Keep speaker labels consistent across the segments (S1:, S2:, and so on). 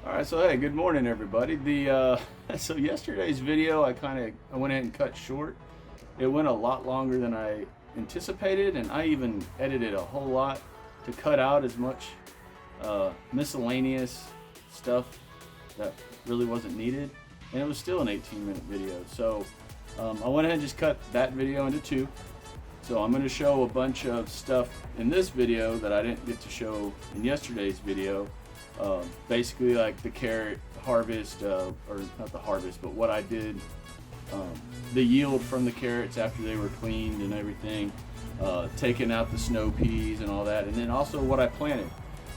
S1: All right, so hey, good morning, everybody. The so yesterday's video, I went ahead and cut short. It went a lot longer than I anticipated, and I even edited a whole lot to cut out as much miscellaneous stuff that really wasn't needed, and it was still an 18-minute video. So I went ahead and just cut that video into two. So I'm going to show a bunch of stuff in this video that I didn't get to show in yesterday's video. Basically like the carrot harvest, or not the harvest, but what I did, the yield from the carrots after they were cleaned and everything, taking out the snow peas and all that, and then also what I planted.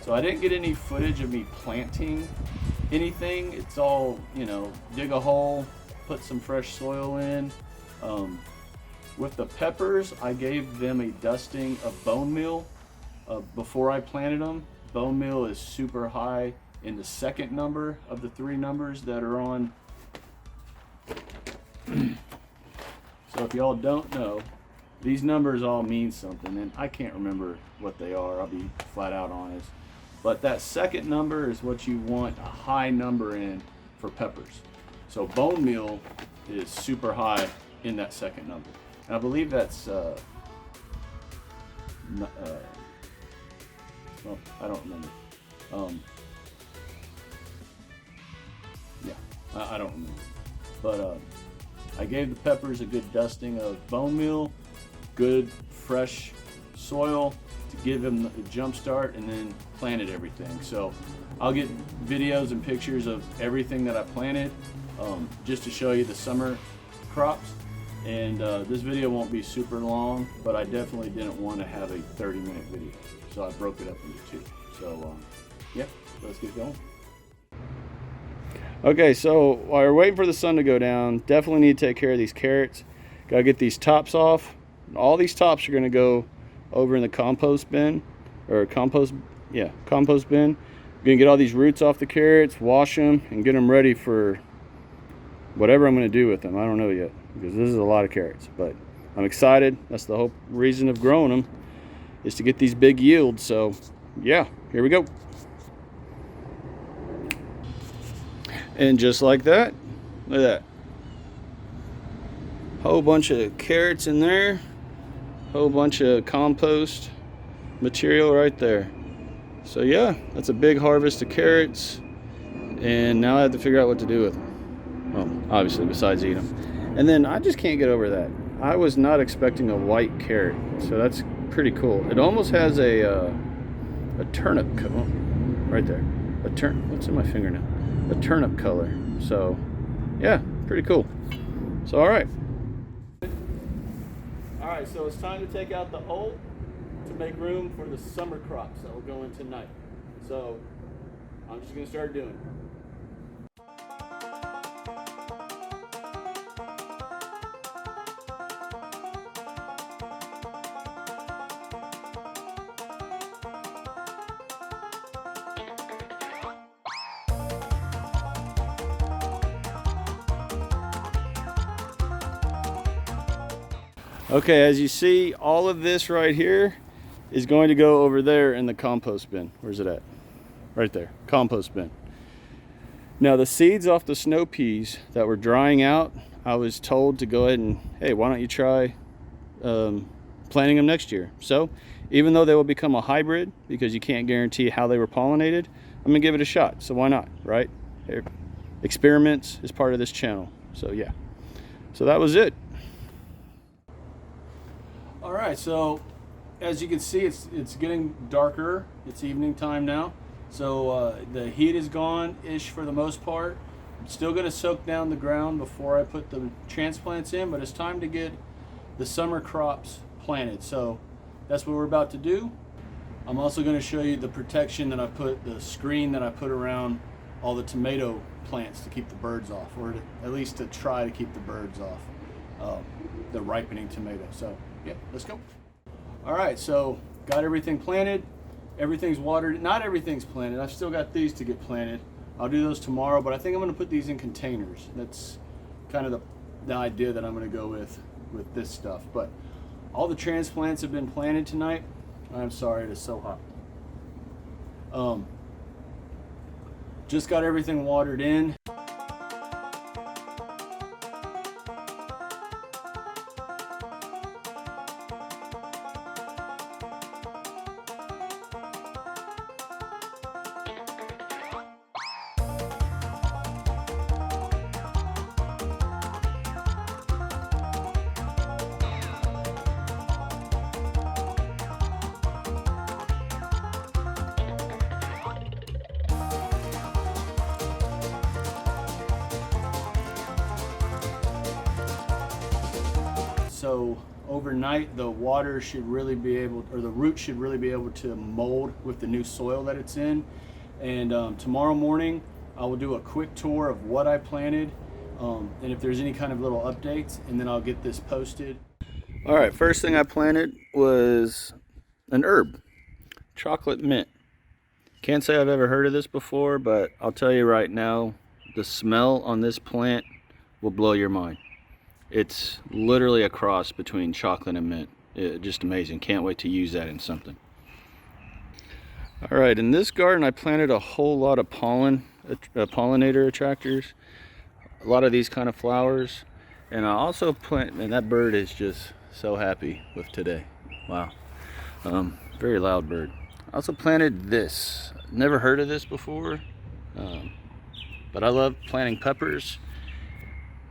S1: So I didn't get any footage of me planting anything. It's all, dig a hole, put some fresh soil in. With the peppers, I gave them a dusting of bone meal before I planted them. Bone meal is super high in the second number of the three numbers that are on. So if y'all don't know, these numbers all mean something, and I can't remember what they are. I'll be flat out honest. But that second number is what you want a high number in for peppers. So bone meal is super high in that second number. And I believe that's well, I don't remember. Yeah, I don't remember. But I gave the peppers a good dusting of bone meal, good fresh soil to give them a jump start, and then planted everything. So I'll get videos and pictures of everything that I planted, just to show you the summer crops. And this video won't be super long, but I definitely didn't want to have a 30-minute video. So I broke it up into two. So yeah, let's get going. Okay, so while we're waiting for the sun to go down, definitely need to take care of these carrots. Gotta get these tops off. All these tops are gonna go over in the compost bin, or compost bin. You're gonna get all these roots off the carrots, wash them, and get them ready for whatever I'm gonna do with them. I don't know yet, because this is a lot of carrots, but I'm excited. That's the whole reason of growing them, is to get these big yields. So yeah, here we go. And just like that, look at that, whole bunch of carrots in there, whole bunch of compost material right there. So yeah, that's a big harvest of carrots, and now I have to figure out what to do with them. Well, obviously besides eat them. And then I just can't get over that. I was not expecting a white carrot, so that's pretty cool. It almost has a turnip color right there. What's in my finger now? A turnip color. So yeah, pretty cool. So all right, so it's time to take out the old to make room for the summer crops that will go in tonight. So I'm just gonna start doing it. Okay, as you see, all of this right here is going to go over there in the compost bin. Where's it at? Right there, compost bin. Now the seeds off the snow peas that were drying out, I was told to go ahead and, hey, why don't you try planting them next year? So even though they will become a hybrid, because you can't guarantee how they were pollinated, I'm gonna give it a shot. So why not, right? Here, experiments is part of this channel. So yeah, so that was it. All right, so as you can see, it's getting darker. It's evening time now. So the heat is gone-ish for the most part. I'm still gonna soak down the ground before I put the transplants in, but it's time to get the summer crops planted. So that's what we're about to do. I'm also gonna show you the protection that the screen that I put around all the tomato plants to keep the birds off, or at least to try to keep the birds off the ripening tomato. So yeah, let's go. All right, so got everything planted. Everything's watered. Not everything's planted. I've still got these to get planted. I'll do those tomorrow, but I think I'm gonna put these in containers. That's kind of the idea that I'm gonna go with this stuff. But all the transplants have been planted tonight. I'm sorry, it is so hot. just got everything watered in. So overnight the water should really be able, or the root should really be able to mold with the new soil that it's in. And tomorrow morning I will do a quick tour of what I planted, and if there's any kind of little updates, and then I'll get this posted. All right, first thing I planted was an herb, chocolate mint. Can't say I've ever heard of this before, but I'll tell you right now, the smell on this plant will blow your mind. It's literally a cross between chocolate and mint. Just amazing. Can't wait to use that in something. All right, in this garden I planted a whole lot of pollinator attractors, a lot of these kind of flowers, and I also and that bird is just so happy with today. Wow. Very loud bird. I also planted this. Never heard of this before, but I love planting peppers.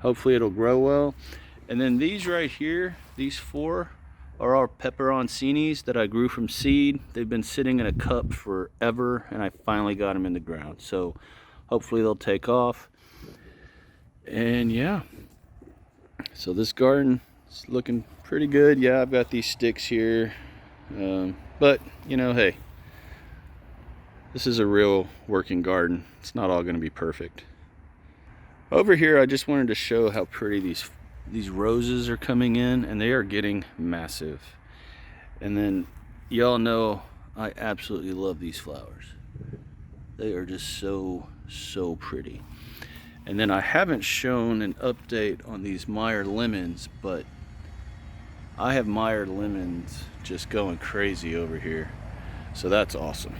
S1: Hopefully it'll grow well. And then these right here, these 4 are all peperoncinis that I grew from seed. They've been sitting in a cup forever, and I finally got them in the ground. So hopefully they'll take off. And yeah, so this garden is looking pretty good. Yeah, I've got these sticks here, but you know, hey, this is a real working garden. It's not all going to be perfect. Over here I just wanted to show how pretty these roses are coming in, and they are getting massive. And then y'all know I absolutely love these flowers. They are just so pretty. And then I haven't shown an update on these Meyer lemons, but I have Meyer lemons just going crazy over here, so that's awesome.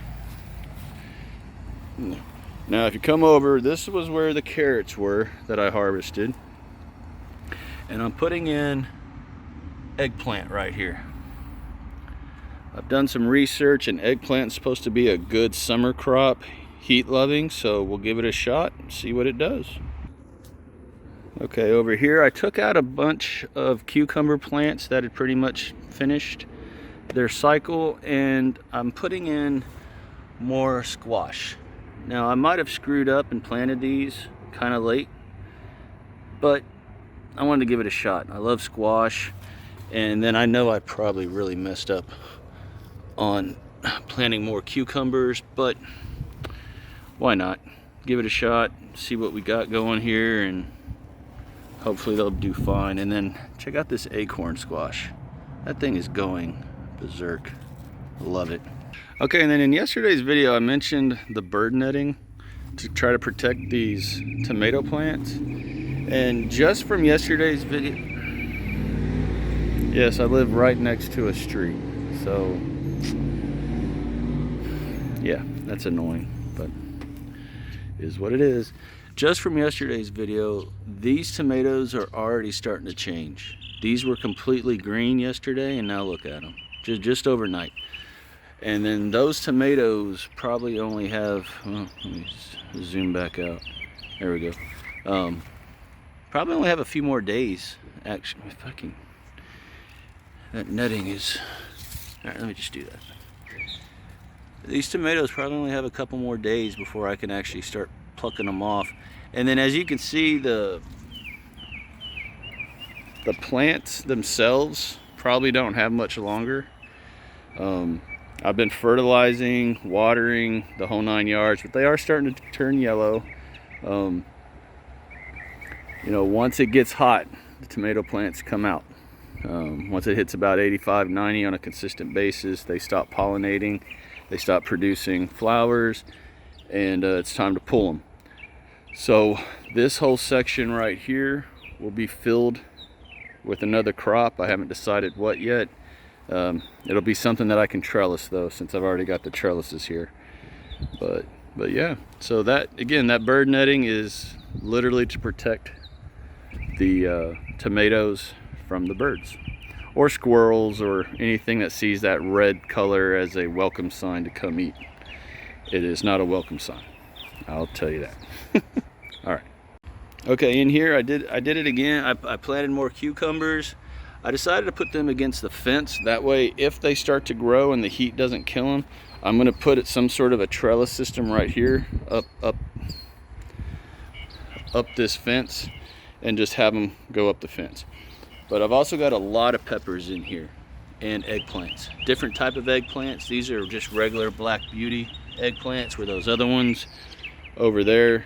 S1: Now if you come over, this was where the carrots were that I harvested, and I'm putting in eggplant right here. I've done some research, and eggplant's supposed to be a good summer crop, heat loving, so we'll give it a shot and see what it does. Okay, over here I took out a bunch of cucumber plants that had pretty much finished their cycle, and I'm putting in more squash. Now I might have screwed up and planted these kind of late, but I wanted to give it a shot. I love squash, and then I know I probably really messed up on planting more cucumbers, but why not? Give it a shot, see what we got going here, and hopefully they'll do fine. And then check out this acorn squash. That thing is going berserk. Love it. Okay, and then in yesterday's video I mentioned the bird netting to try to protect these tomato plants. And just from yesterday's video, yes, I live right next to a street, so yeah, that's annoying, but it is what it is. Just from yesterday's video, these tomatoes are already starting to change. These were completely green yesterday, and now look at them, just overnight. And then those tomatoes probably only have, well, let me zoom back out. There we go. Probably only have a few more days. Actually, that netting is, all right, let me just do that. These tomatoes probably only have a couple more days before I can actually start plucking them off. And then as you can see, the plants themselves probably don't have much longer. I've been fertilizing, watering, the whole 9 yards, but they are starting to turn yellow. You know, once it gets hot, the tomato plants come out. Once it hits about 85, 90 on a consistent basis, they stop pollinating, they stop producing flowers, and it's time to pull them. So this whole section right here will be filled with another crop. I haven't decided what yet. It'll be something that I can trellis though, since I've already got the trellises here. But But yeah, so that, again, that bird netting is literally to protect the tomatoes from the birds or squirrels or anything that sees that red color as a welcome sign to come eat. It is not a welcome sign, I'll tell you that. All right. Okay, in here I did it again. I planted more cucumbers. I decided to put them against the fence. That way, if they start to grow and the heat doesn't kill them, I'm going to put some sort of a trellis system right here up this fence and just have them go up the fence. But I've also got a lot of peppers in here and eggplants. Different type of eggplants. These are just regular Black Beauty eggplants, where those other ones over there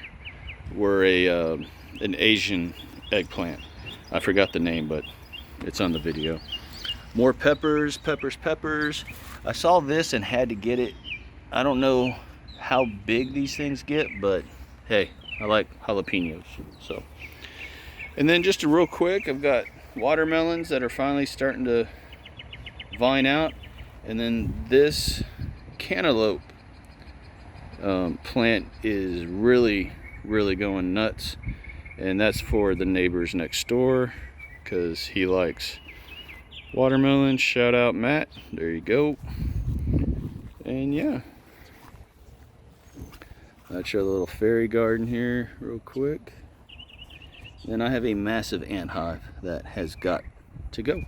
S1: were an Asian eggplant. I forgot the name, but it's on the video. More peppers, peppers. I saw this and had to get it. I don't know how big these things get, but hey, I like jalapenos. So, and then just a real quick, I've got watermelons that are finally starting to vine out, and then this cantaloupe plant is really going nuts, and that's for the neighbors next door because he likes watermelon. Shout out Matt, there you go. And yeah, that's your little fairy garden here real quick. Then I have a massive ant hive that has got to go.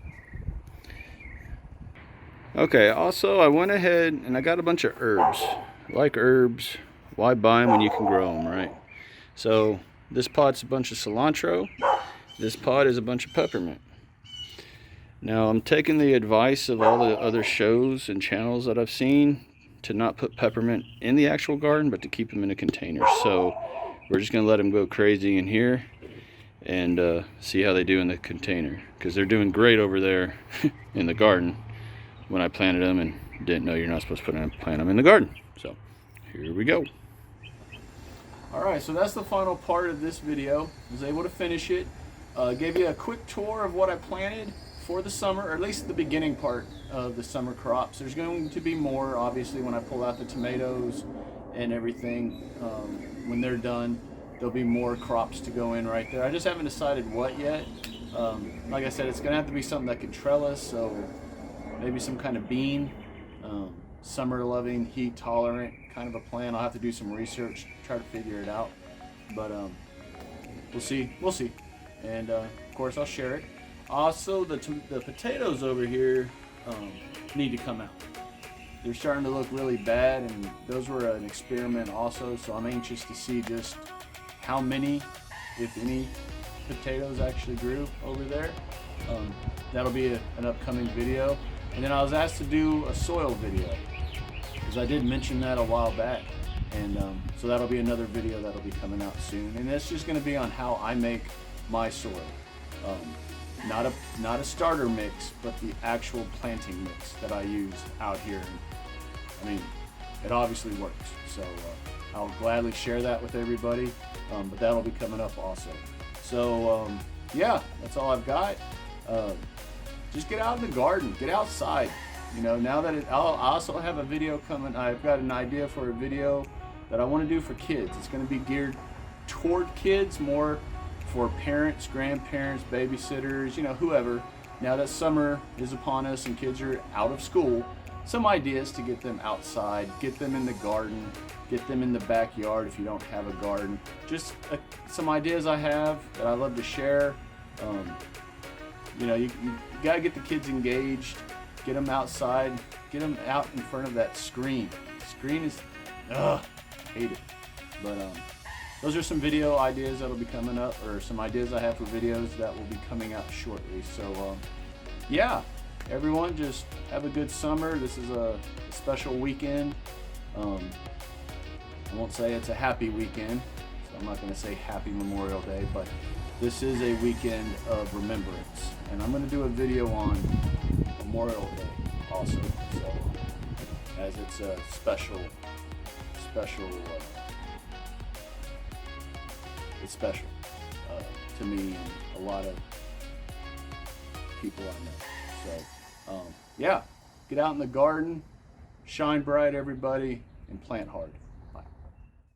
S1: Okay, also I went ahead and I got a bunch of herbs. Like herbs, why buy them when you can grow them, right? So this pot's a bunch of cilantro. This pot is a bunch of peppermint. Now I'm taking the advice of all the other shows and channels that I've seen to not put peppermint in the actual garden, but to keep them in a container. So we're just gonna let them go crazy in here and see how they do in the container, because they're doing great over there in the garden when I planted them, and didn't know you're not supposed to plant them in the garden. So here we go. All right, so that's the final part of this video. I was able to finish it. Gave you a quick tour of what I planted for the summer, or at least the beginning part of the summer crops. There's going to be more, obviously, when I pull out the tomatoes and everything. When they're done, there'll be more crops to go in right there. I just haven't decided what yet. Like I said, it's gonna have to be something that can trellis, so maybe some kind of bean, summer loving, heat tolerant kind of a plant. I'll have to do some research, try to figure it out, but we'll see. And of course I'll share it. Also, the potatoes over here need to come out. They're starting to look really bad, and those were an experiment also, so I'm anxious to see just how many, if any, potatoes actually grew over there. That'll be an upcoming video. And then I was asked to do a soil video, because I did mention that a while back, and so that'll be another video that'll be coming out soon. And it's just going to be on how I make my soil. Not a starter mix, but the actual planting mix that I use out here. I mean, it obviously works, so I'll gladly share that with everybody, but that'll be coming up also. So yeah, that's all I've got. Just get out in the garden, get outside. You know, now that I also have a video coming. I've got an idea for a video that I want to do for kids. It's going to be geared toward kids, more for parents, grandparents, babysitters, you know, whoever. Now that summer is upon us and kids are out of school, some ideas to get them outside, get them in the garden, get them in the backyard if you don't have a garden. Just some ideas I have that I love to share. You know, you gotta get the kids engaged, get them outside, get them out in front of that screen. Screen is, hate it. But those are some video ideas that'll be coming up, or some ideas I have for videos that will be coming out shortly. So yeah, everyone just have a good summer. This is a special weekend. I won't say it's a happy weekend, so I'm not going to say happy Memorial Day, but this is a weekend of remembrance. And I'm going to do a video on Memorial Day also, so as it's a special, it's special to me and a lot of people I know. So yeah, get out in the garden, shine bright everybody, and plant hard.